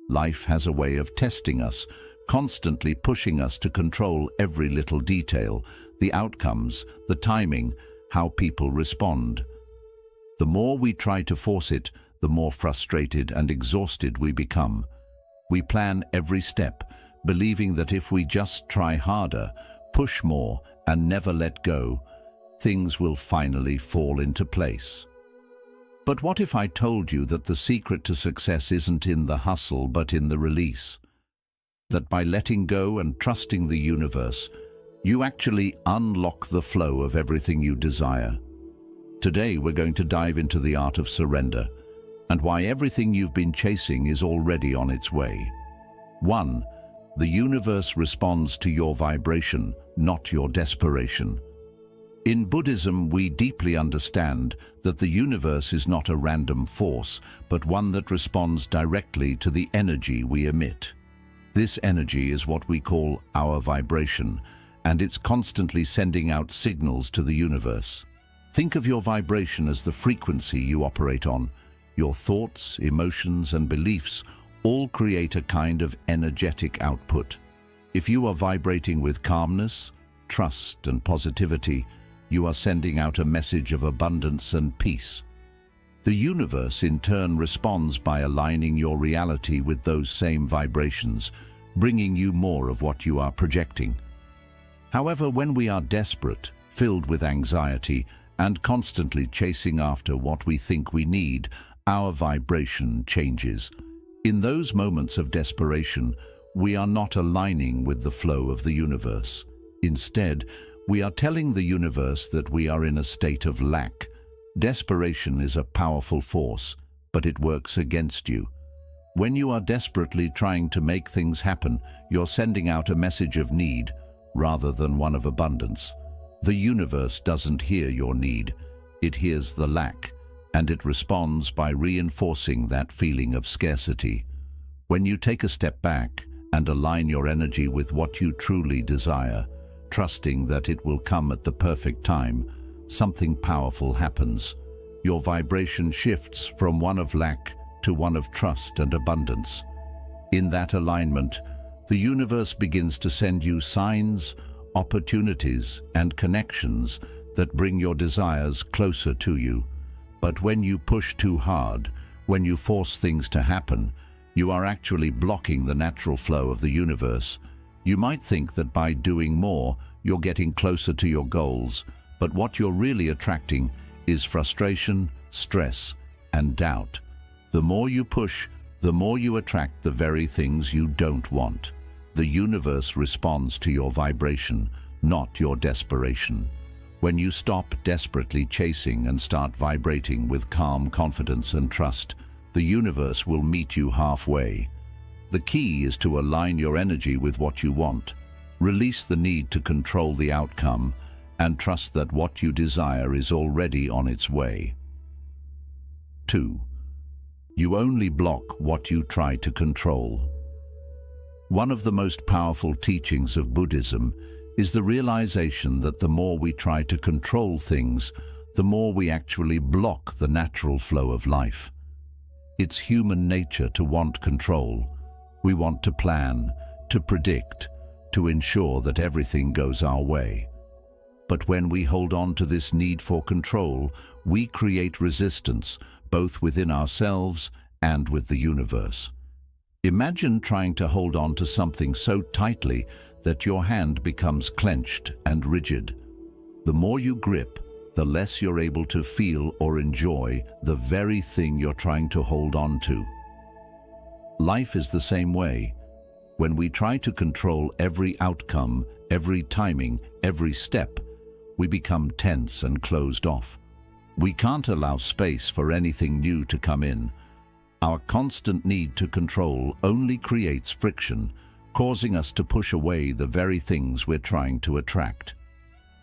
Life has a way of testing us, constantly pushing us to control every little detail, the outcomes, the timing, how people respond. The more we try to force it, the more frustrated and exhausted we become. We plan every step, believing that if we just try harder, push more, and never let go, things will finally fall into place. But what if I told you that the secret to success isn't in the hustle but in the release? That by letting go and trusting the universe, you actually unlock the flow of everything you desire. Today we're going to dive into the art of surrender and why everything you've been chasing is already on its way. 1. The universe responds to your vibration, not your desperation. In Buddhism, we deeply understand that the universe is not a random force, but one that responds directly to the energy we emit. This energy is what we call our vibration, and it's constantly sending out signals to the universe. Think of your vibration as the frequency you operate on. Your thoughts, emotions, and beliefs all create a kind of energetic output. If you are vibrating with calmness, trust, and positivity, you are sending out a message of abundance and peace. The universe, in turn, responds by aligning your reality with those same vibrations, bringing you more of what you are projecting. However, when we are desperate, filled with anxiety, and constantly chasing after what we think we need, our vibration changes. In those moments of desperation, we are not aligning with the flow of the universe. Instead, we are telling the universe that we are in a state of lack. Desperation is a powerful force, but it works against you. When you are desperately trying to make things happen, you're sending out a message of need rather than one of abundance. The universe doesn't hear your need, it hears the lack, and it responds by reinforcing that feeling of scarcity. When you take a step back and align your energy with what you truly desire, trusting that it will come at the perfect time, something powerful happens. Your vibration shifts from one of lack to one of trust and abundance. In that alignment, the universe begins to send you signs, opportunities, and connections that bring your desires closer to you. But when you push too hard, when you force things to happen, you are actually blocking the natural flow of the universe. You might think that by doing more, you're getting closer to your goals, but what you're really attracting is frustration, stress, and doubt. The more you push, the more you attract the very things you don't want. The universe responds to your vibration, not your desperation. When you stop desperately chasing and start vibrating with calm confidence and trust, the universe will meet you halfway. The key is to align your energy with what you want, release the need to control the outcome, and trust that what you desire is already on its way. 2. You only block what you try to control. One of the most powerful teachings of Buddhism is the realization that the more we try to control things, the more we actually block the natural flow of life. It's human nature to want control. We want to plan, to predict, to ensure that everything goes our way. But when we hold on to this need for control, we create resistance, both within ourselves and with the universe. Imagine trying to hold on to something so tightly that your hand becomes clenched and rigid. The more you grip, the less you're able to feel or enjoy the very thing you're trying to hold on to. Life is the same way. When we try to control every outcome, every timing, every step, we become tense and closed off. We can't allow space for anything new to come in. Our constant need to control only creates friction, causing us to push away the very things we're trying to attract.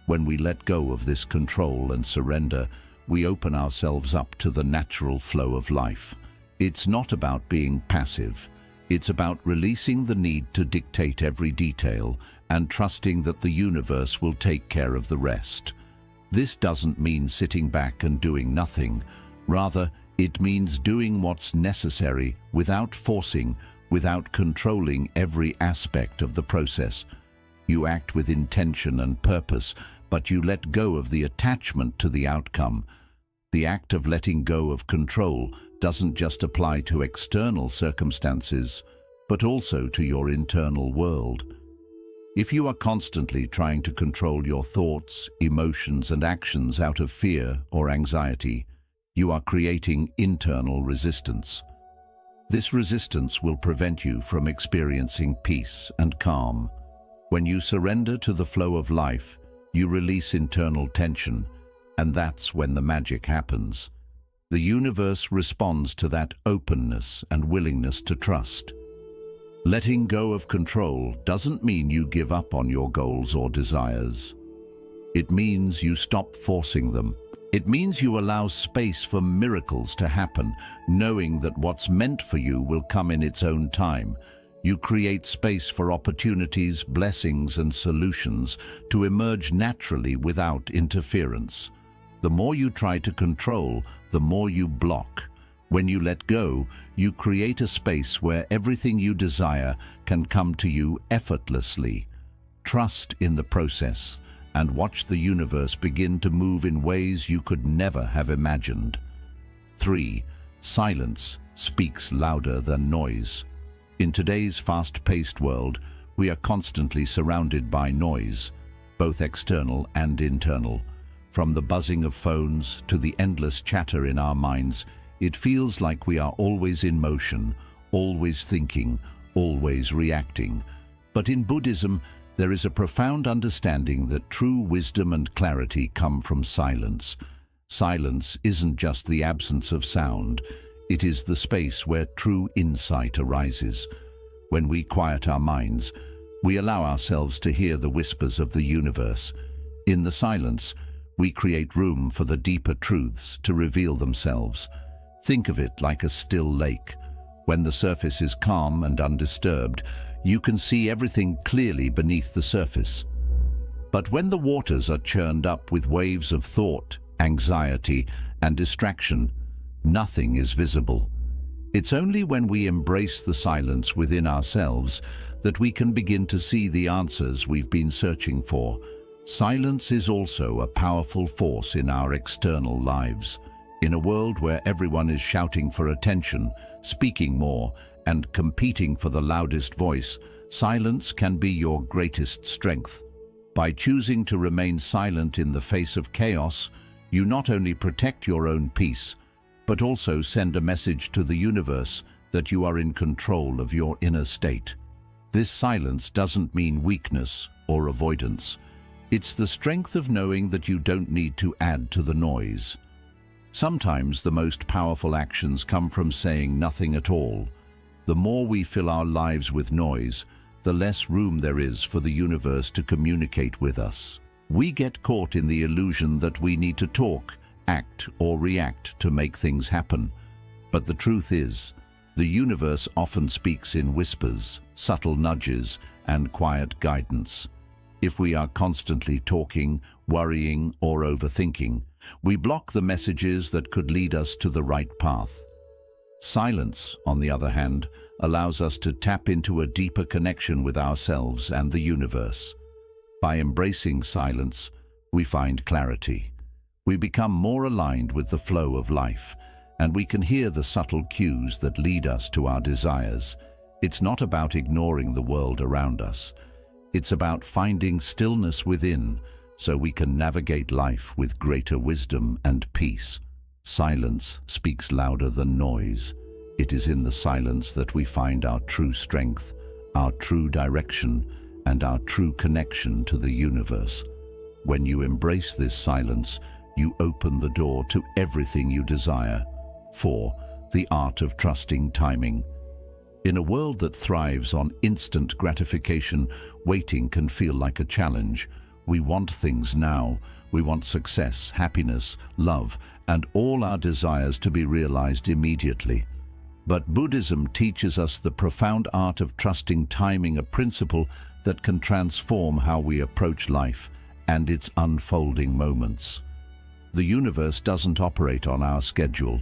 When we let go of this control and surrender, we open ourselves up to the natural flow of life. It's not about being passive. It's about releasing the need to dictate every detail and trusting that the universe will take care of the rest. This doesn't mean sitting back and doing nothing. Rather, it means doing what's necessary without forcing, without controlling every aspect of the process. You act with intention and purpose, but you let go of the attachment to the outcome. The act of letting go of control doesn't just apply to external circumstances, but also to your internal world. If you are constantly trying to control your thoughts, emotions, and actions out of fear or anxiety, you are creating internal resistance. This resistance will prevent you from experiencing peace and calm. When you surrender to the flow of life, you release internal tension, and that's when the magic happens. The universe responds to that openness and willingness to trust. Letting go of control doesn't mean you give up on your goals or desires. It means you stop forcing them. It means you allow space for miracles to happen, knowing that what's meant for you will come in its own time. You create space for opportunities, blessings, and solutions to emerge naturally without interference. The more you try to control, the more you block. When you let go, you create a space where everything you desire can come to you effortlessly. Trust in the process and watch the universe begin to move in ways you could never have imagined. 3. Silence speaks louder than noise. In today's fast-paced world, we are constantly surrounded by noise, both external and internal. From the buzzing of phones to the endless chatter in our minds, it feels like we are always in motion, always thinking, always reacting. But in Buddhism, there is a profound understanding that true wisdom and clarity come from silence. Silence isn't just the absence of sound, it is the space where true insight arises. When we quiet our minds, we allow ourselves to hear the whispers of the universe. In the silence, we create room for the deeper truths to reveal themselves. Think of it like a still lake. When the surface is calm and undisturbed, you can see everything clearly beneath the surface. But when the waters are churned up with waves of thought, anxiety, and distraction, nothing is visible. It's only when we embrace the silence within ourselves that we can begin to see the answers we've been searching for. Silence is also a powerful force in our external lives. In a world where everyone is shouting for attention, speaking more, and competing for the loudest voice, silence can be your greatest strength. By choosing to remain silent in the face of chaos, you not only protect your own peace, but also send a message to the universe that you are in control of your inner state. This silence doesn't mean weakness or avoidance. It's the strength of knowing that you don't need to add to the noise. Sometimes the most powerful actions come from saying nothing at all. The more we fill our lives with noise, the less room there is for the universe to communicate with us. We get caught in the illusion that we need to talk, act, or react to make things happen. But the truth is, the universe often speaks in whispers, subtle nudges, and quiet guidance. If we are constantly talking, worrying, or overthinking, we block the messages that could lead us to the right path. Silence, on the other hand, allows us to tap into a deeper connection with ourselves and the universe. By embracing silence, we find clarity. We become more aligned with the flow of life, and we can hear the subtle cues that lead us to our desires. It's not about ignoring the world around us. It's about finding stillness within, so we can navigate life with greater wisdom and peace. Silence speaks louder than noise. It is in the silence that we find our true strength, our true direction, and our true connection to the universe. When you embrace this silence, you open the door to everything you desire. 4. The art of trusting timing. In a world that thrives on instant gratification, waiting can feel like a challenge. We want things now. We want success, happiness, love, and all our desires to be realized immediately. But Buddhism teaches us the profound art of trusting timing, a principle that can transform how we approach life and its unfolding moments. The universe doesn't operate on our schedule.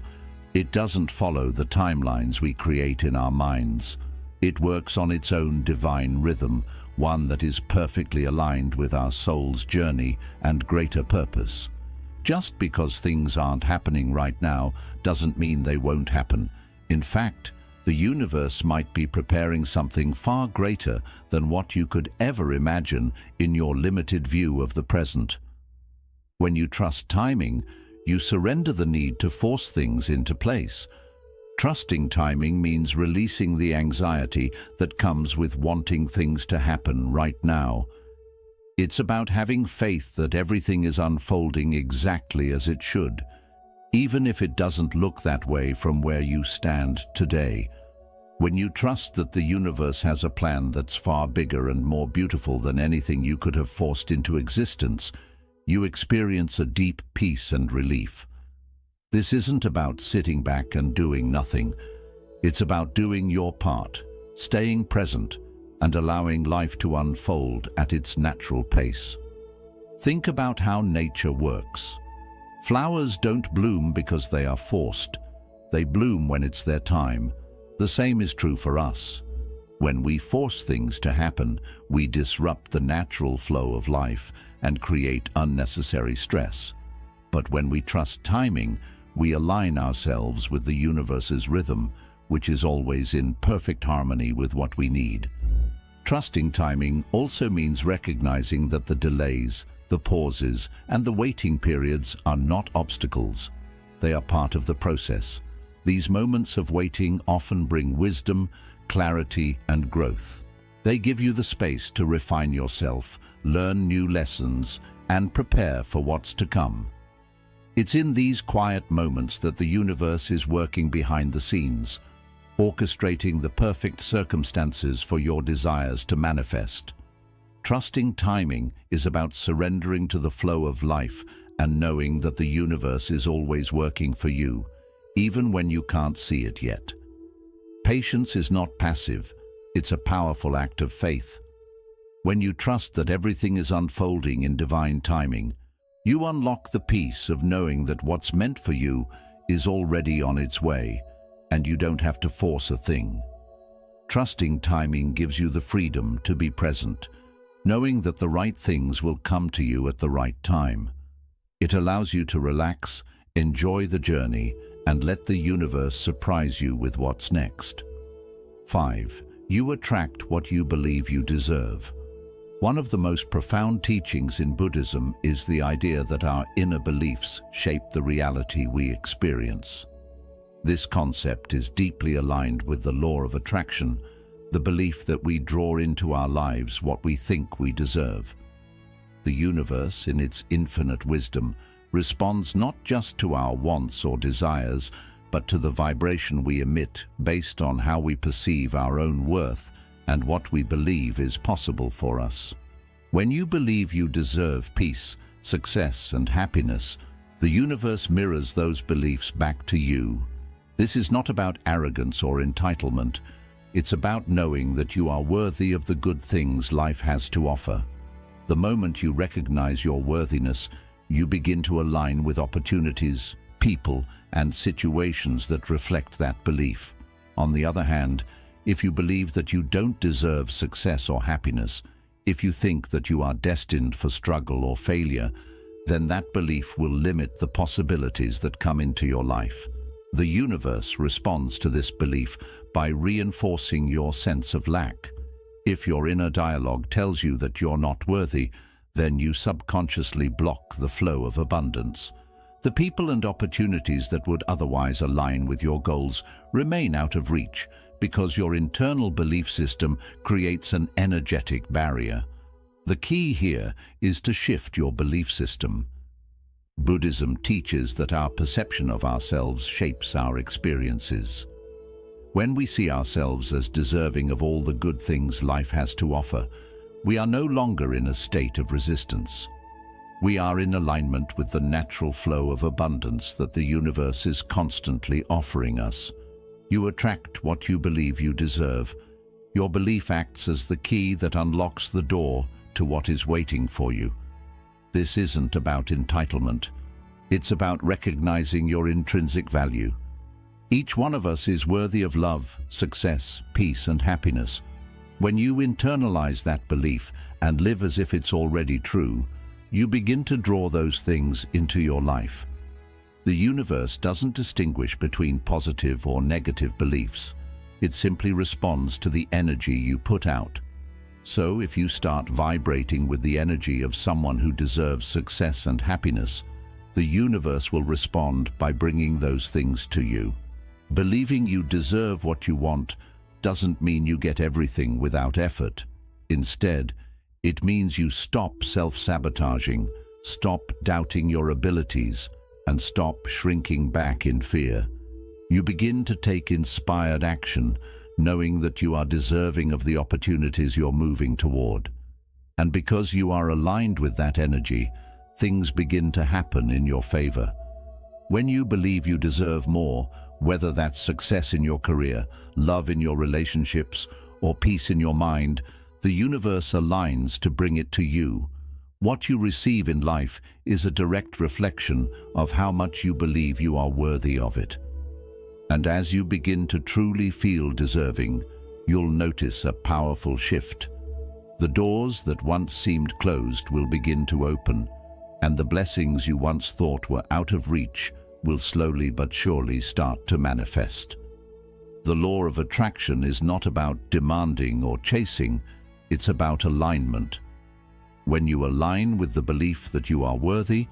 It doesn't follow the timelines we create in our minds. It works on its own divine rhythm, one that is perfectly aligned with our soul's journey and greater purpose. Just because things aren't happening right now doesn't mean they won't happen. In fact, the universe might be preparing something far greater than what you could ever imagine in your limited view of the present. When you trust timing, you surrender the need to force things into place. Trusting timing means releasing the anxiety that comes with wanting things to happen right now. It's about having faith that everything is unfolding exactly as it should, even if it doesn't look that way from where you stand today. When you trust that the universe has a plan that's far bigger and more beautiful than anything you could have forced into existence, you experience a deep peace and relief. This isn't about sitting back and doing nothing. It's about doing your part, staying present, and allowing life to unfold at its natural pace. Think about how nature works. Flowers don't bloom because they are forced. They bloom when it's their time. The same is true for us. When we force things to happen, we disrupt the natural flow of life and create unnecessary stress. But when we trust timing, we align ourselves with the universe's rhythm, which is always in perfect harmony with what we need. Trusting timing also means recognizing that the delays, the pauses, and the waiting periods are not obstacles. They are part of the process. These moments of waiting often bring wisdom, clarity, and growth. They give you the space to refine yourself, learn new lessons, and prepare for what's to come. It's in these quiet moments that the universe is working behind the scenes, orchestrating the perfect circumstances for your desires to manifest. Trusting timing is about surrendering to the flow of life and knowing that the universe is always working for you, even when you can't see it yet. Patience is not passive, it's a powerful act of faith. When you trust that everything is unfolding in divine timing, you unlock the peace of knowing that what's meant for you is already on its way, and you don't have to force a thing. Trusting timing gives you the freedom to be present, knowing that the right things will come to you at the right time. It allows you to relax, enjoy the journey, and let the universe surprise you with what's next. 5. You attract what you believe you deserve. One of the most profound teachings in Buddhism is the idea that our inner beliefs shape the reality we experience. This concept is deeply aligned with the law of attraction, the belief that we draw into our lives what we think we deserve. The universe, in its infinite wisdom, responds not just to our wants or desires, but to the vibration we emit based on how we perceive our own worth and what we believe is possible for us. When you believe you deserve peace, success, and happiness, the universe mirrors those beliefs back to you. This is not about arrogance or entitlement. It's about knowing that you are worthy of the good things life has to offer. The moment you recognize your worthiness, you begin to align with opportunities, people, and situations that reflect that belief. On the other hand, if you believe that you don't deserve success or happiness, if you think that you are destined for struggle or failure, then that belief will limit the possibilities that come into your life. The universe responds to this belief by reinforcing your sense of lack. If your inner dialogue tells you that you're not worthy, then you subconsciously block the flow of abundance. The people and opportunities that would otherwise align with your goals remain out of reach because your internal belief system creates an energetic barrier. The key here is to shift your belief system. Buddhism teaches that our perception of ourselves shapes our experiences. When we see ourselves as deserving of all the good things life has to offer, we are no longer in a state of resistance. We are in alignment with the natural flow of abundance that the universe is constantly offering us. You attract what you believe you deserve. Your belief acts as the key that unlocks the door to what is waiting for you. This isn't about entitlement. It's about recognizing your intrinsic value. Each one of us is worthy of love, success, peace, and happiness. When you internalize that belief and live as if it's already true, you begin to draw those things into your life. The universe doesn't distinguish between positive or negative beliefs. It simply responds to the energy you put out. So if you start vibrating with the energy of someone who deserves success and happiness, the universe will respond by bringing those things to you. Believing you deserve what you want doesn't mean you get everything without effort. Instead, it means you stop self-sabotaging, stop doubting your abilities, and stop shrinking back in fear. You begin to take inspired action, knowing that you are deserving of the opportunities you're moving toward. And because you are aligned with that energy, things begin to happen in your favor. When you believe you deserve more, whether that's success in your career, love in your relationships, or peace in your mind, the universe aligns to bring it to you. What you receive in life is a direct reflection of how much you believe you are worthy of it. And as you begin to truly feel deserving, you'll notice a powerful shift. The doors that once seemed closed will begin to open, and the blessings you once thought were out of reach will slowly but surely start to manifest. The law of attraction is not about demanding or chasing, it's about alignment. When you align with the belief that you are worthy,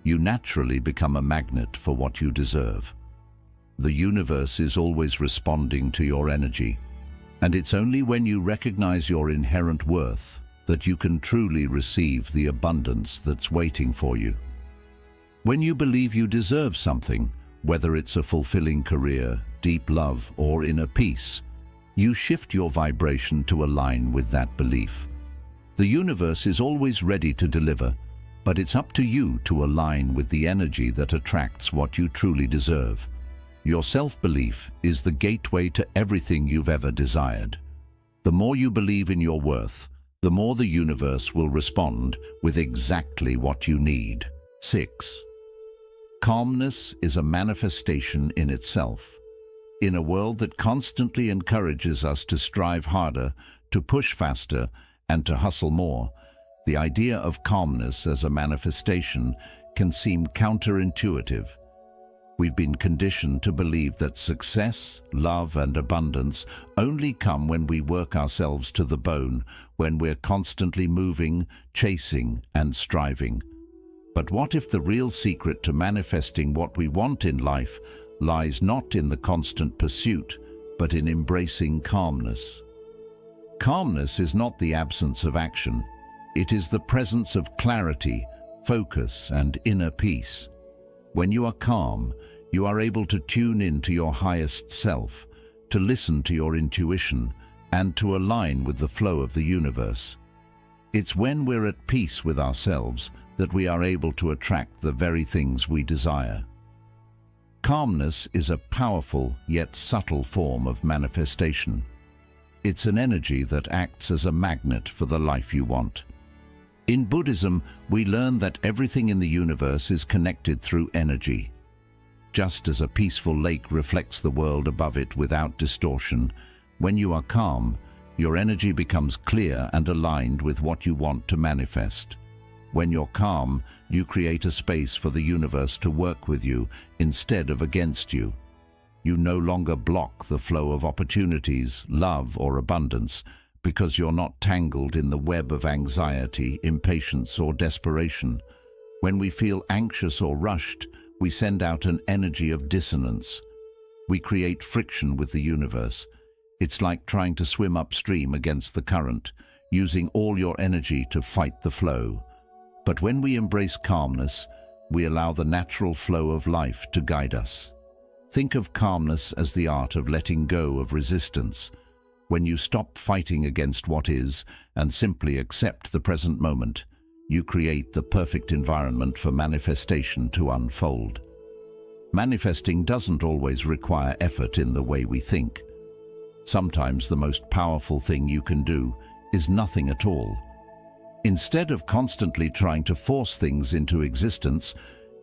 you naturally become a magnet for what you deserve. The universe is always responding to your energy, and it's only when you recognize your inherent worth that you can truly receive the abundance that's waiting for you. When you believe you deserve something, whether it's a fulfilling career, deep love, or inner peace, you shift your vibration to align with that belief. The universe is always ready to deliver, but it's up to you to align with the energy that attracts what you truly deserve. Your self-belief is the gateway to everything you've ever desired. The more you believe in your worth, the more the universe will respond with exactly what you need. 6. Calmness is a manifestation in itself. In a world that constantly encourages us to strive harder, to push faster, and to hustle more, the idea of calmness as a manifestation can seem counterintuitive. We've been conditioned to believe that success, love, and abundance only come when we work ourselves to the bone, when we're constantly moving, chasing, and striving. But what if the real secret to manifesting what we want in life lies not in the constant pursuit, but in embracing calmness? Calmness is not the absence of action. It is the presence of clarity, focus, and inner peace. When you are calm, you are able to tune in to your highest self, to listen to your intuition, and to align with the flow of the universe. It's when we're at peace with ourselves that we are able to attract the very things we desire. Calmness is a powerful yet subtle form of manifestation. It's an energy that acts as a magnet for the life you want. In Buddhism, we learn that everything in the universe is connected through energy. Just as a peaceful lake reflects the world above it without distortion, when you are calm, your energy becomes clear and aligned with what you want to manifest. When you're calm, you create a space for the universe to work with you instead of against you. You no longer block the flow of opportunities, love, or abundance because you're not tangled in the web of anxiety, impatience, or desperation. When we feel anxious or rushed, we send out an energy of dissonance. We create friction with the universe. It's like trying to swim upstream against the current, using all your energy to fight the flow. But when we embrace calmness, we allow the natural flow of life to guide us. Think of calmness as the art of letting go of resistance. When you stop fighting against what is and simply accept the present moment, you create the perfect environment for manifestation to unfold. Manifesting doesn't always require effort in the way we think. Sometimes the most powerful thing you can do is nothing at all. Instead of constantly trying to force things into existence,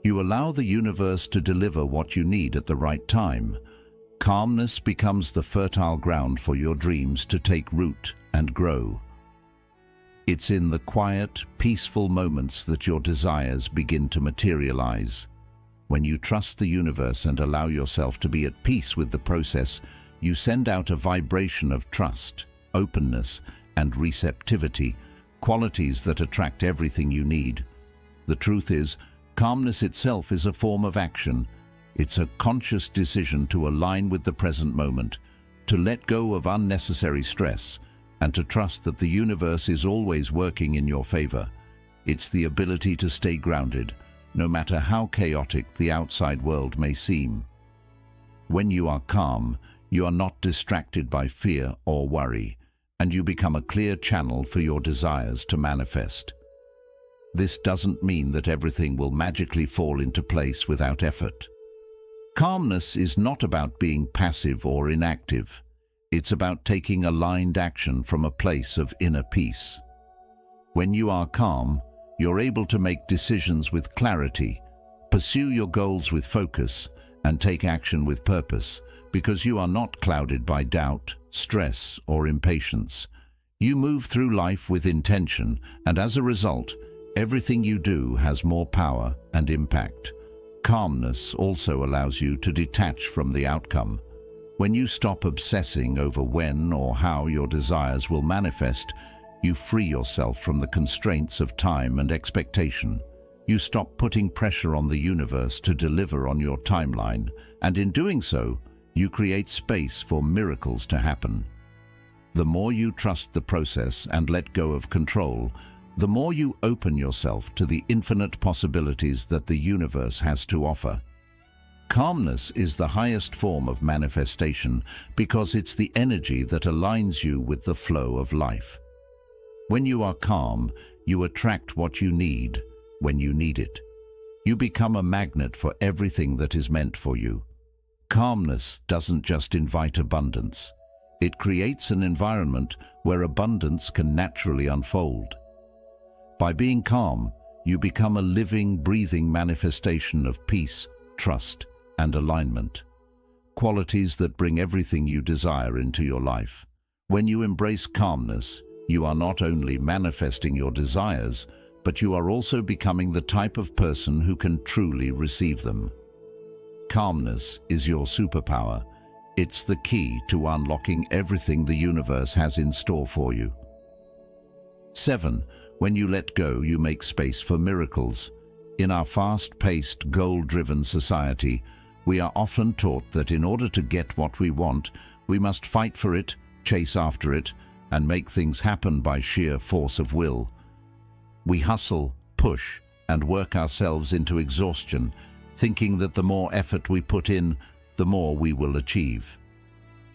you allow the universe to deliver what you need at the right time. Calmness becomes the fertile ground for your dreams to take root and grow. It's in the quiet, peaceful moments that your desires begin to materialize. When you trust the universe and allow yourself to be at peace with the process, you send out a vibration of trust, openness, and receptivity, qualities that attract everything you need. The truth is, calmness itself is a form of action. It's a conscious decision to align with the present moment, to let go of unnecessary stress, and to trust that the universe is always working in your favor. It's the ability to stay grounded, no matter how chaotic the outside world may seem. When you are calm, you are not distracted by fear or worry, and you become a clear channel for your desires to manifest. This doesn't mean that everything will magically fall into place without effort. Calmness is not about being passive or inactive. It's about taking aligned action from a place of inner peace. When you are calm, you're able to make decisions with clarity, pursue your goals with focus, and take action with purpose, because you are not clouded by doubt, stress, or impatience. You move through life with intention, and as a result, everything you do has more power and impact. Calmness also allows you to detach from the outcome. When you stop obsessing over when or how your desires will manifest, you free yourself from the constraints of time and expectation. You stop putting pressure on the universe to deliver on your timeline, and in doing so, you create space for miracles to happen. The more you trust the process and let go of control, the more you open yourself to the infinite possibilities that the universe has to offer. Calmness is the highest form of manifestation because it's the energy that aligns you with the flow of life. When you are calm, you attract what you need when you need it. You become a magnet for everything that is meant for you. Calmness doesn't just invite abundance. It creates an environment where abundance can naturally unfold. By being calm, you become a living, breathing manifestation of peace, trust, and alignment. Qualities that bring everything you desire into your life. When you embrace calmness, you are not only manifesting your desires, but you are also becoming the type of person who can truly receive them. Calmness is your superpower. It's the key to unlocking everything the universe has in store for you. 7. When you let go, you make space for miracles. In our fast-paced, goal-driven society, we are often taught that in order to get what we want, we must fight for it, chase after it, and make things happen by sheer force of will. We hustle, push, and work ourselves into exhaustion, thinking that the more effort we put in, the more we will achieve.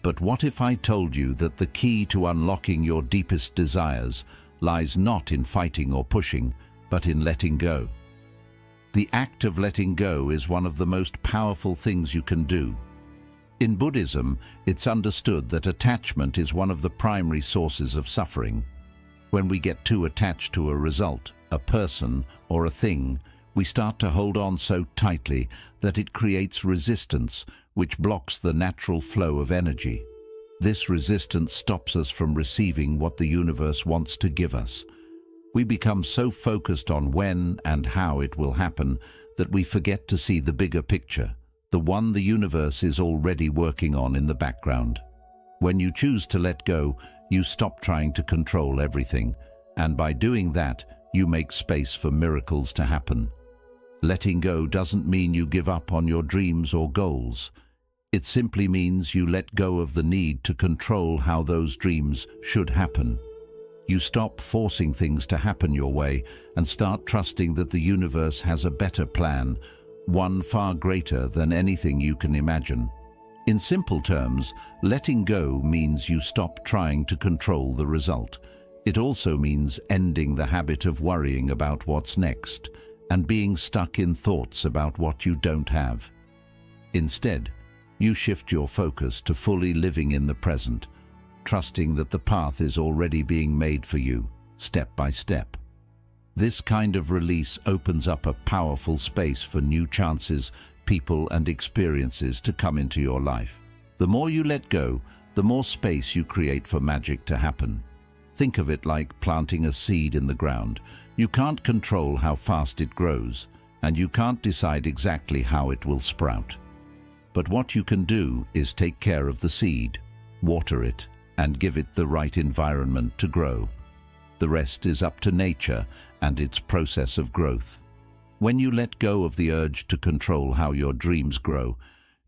But what if I told you that the key to unlocking your deepest desires lies not in fighting or pushing, but in letting go? The act of letting go is one of the most powerful things you can do. In Buddhism, it's understood that attachment is one of the primary sources of suffering. When we get too attached to a result, a person, or a thing, we start to hold on so tightly that it creates resistance, which blocks the natural flow of energy. This resistance stops us from receiving what the universe wants to give us. We become so focused on when and how it will happen that we forget to see the bigger picture, the one the universe is already working on in the background. When you choose to let go, you stop trying to control everything, and by doing that, you make space for miracles to happen. Letting go doesn't mean you give up on your dreams or goals. It simply means you let go of the need to control how those dreams should happen. You stop forcing things to happen your way and start trusting that the universe has a better plan, one far greater than anything you can imagine. In simple terms, letting go means you stop trying to control the result. It also means ending the habit of worrying about what's next and being stuck in thoughts about what you don't have. Instead, you shift your focus to fully living in the present, trusting that the path is already being made for you, step by step. This kind of release opens up a powerful space for new chances, people, and experiences to come into your life. The more you let go, the more space you create for magic to happen. Think of it like planting a seed in the ground. You can't control how fast it grows, and you can't decide exactly how it will sprout. But what you can do is take care of the seed, water it, and give it the right environment to grow. The rest is up to nature and its process of growth. When you let go of the urge to control how your dreams grow,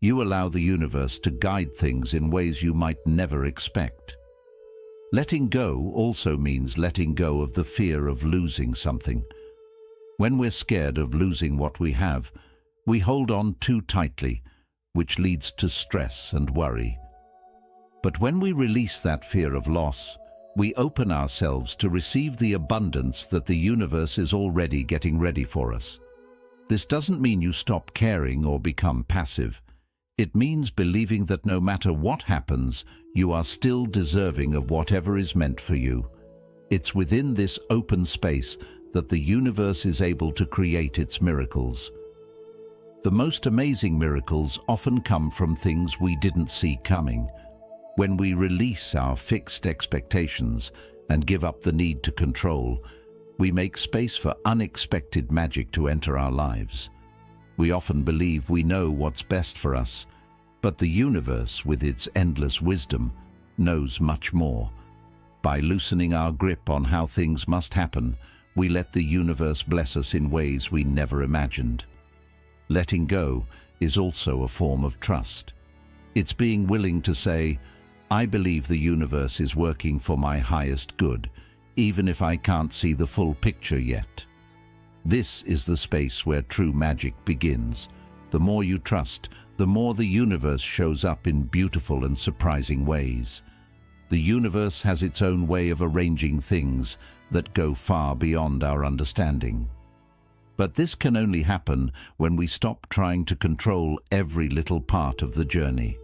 you allow the universe to guide things in ways you might never expect. Letting go also means letting go of the fear of losing something. When we're scared of losing what we have, we hold on too tightly, which leads to stress and worry. But when we release that fear of loss, we open ourselves to receive the abundance that the universe is already getting ready for us. This doesn't mean you stop caring or become passive. It means believing that no matter what happens, you are still deserving of whatever is meant for you. It's within this open space that the universe is able to create its miracles. The most amazing miracles often come from things we didn't see coming. When we release our fixed expectations and give up the need to control, we make space for unexpected magic to enter our lives. We often believe we know what's best for us, but the universe, with its endless wisdom, knows much more. By loosening our grip on how things must happen, we let the universe bless us in ways we never imagined. Letting go is also a form of trust. It's being willing to say, I believe the universe is working for my highest good, even if I can't see the full picture yet. This is the space where true magic begins. The more you trust, the more the universe shows up in beautiful and surprising ways. The universe has its own way of arranging things that go far beyond our understanding. But this can only happen when we stop trying to control every little part of the journey.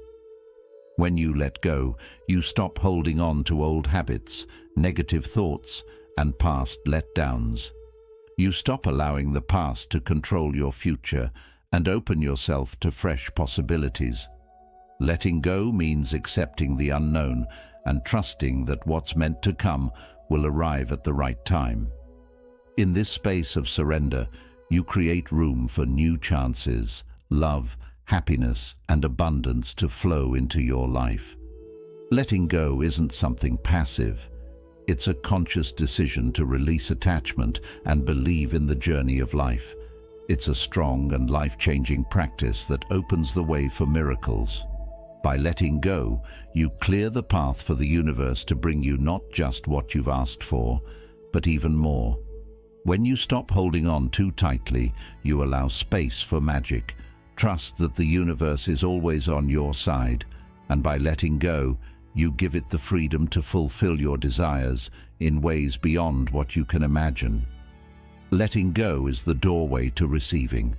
When you let go, you stop holding on to old habits, negative thoughts, and past letdowns. You stop allowing the past to control your future and open yourself to fresh possibilities. Letting go means accepting the unknown and trusting that what's meant to come will arrive at the right time. In this space of surrender, you create room for new chances, love, happiness, and abundance to flow into your life. Letting go isn't something passive. It's a conscious decision to release attachment and believe in the journey of life. It's a strong and life-changing practice that opens the way for miracles. By letting go, you clear the path for the universe to bring you not just what you've asked for, but even more. When you stop holding on too tightly, you allow space for magic. Trust that the universe is always on your side, and by letting go, you give it the freedom to fulfill your desires in ways beyond what you can imagine. Letting go is the doorway to receiving.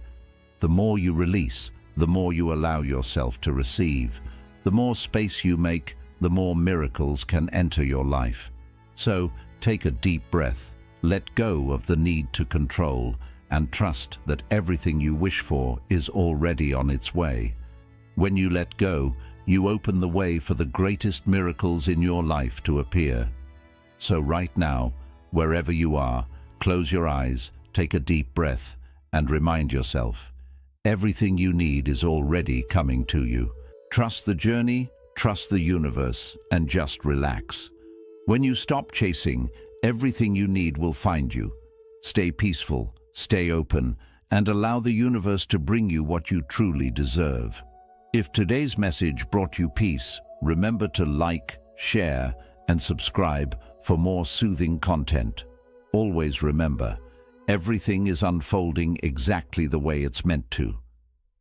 The more you release, the more you allow yourself to receive. The more space you make, the more miracles can enter your life. So, take a deep breath, let go of the need to control, and trust that everything you wish for is already on its way. When you let go, you open the way for the greatest miracles in your life to appear. So right now, wherever you are, close your eyes, take a deep breath, and remind yourself, everything you need is already coming to you. Trust the journey, trust the universe, and just relax. When you stop chasing, everything you need will find you. Stay peaceful, stay open, and allow the universe to bring you what you truly deserve. If today's message brought you peace, remember to like, share, and subscribe for more soothing content. Always remember, everything is unfolding exactly the way it's meant to.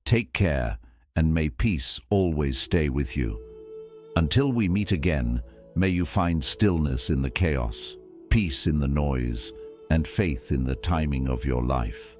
Take care, and may peace always stay with you. Until we meet again, may you find stillness in the chaos, peace in the noise, and faith in the timing of your life.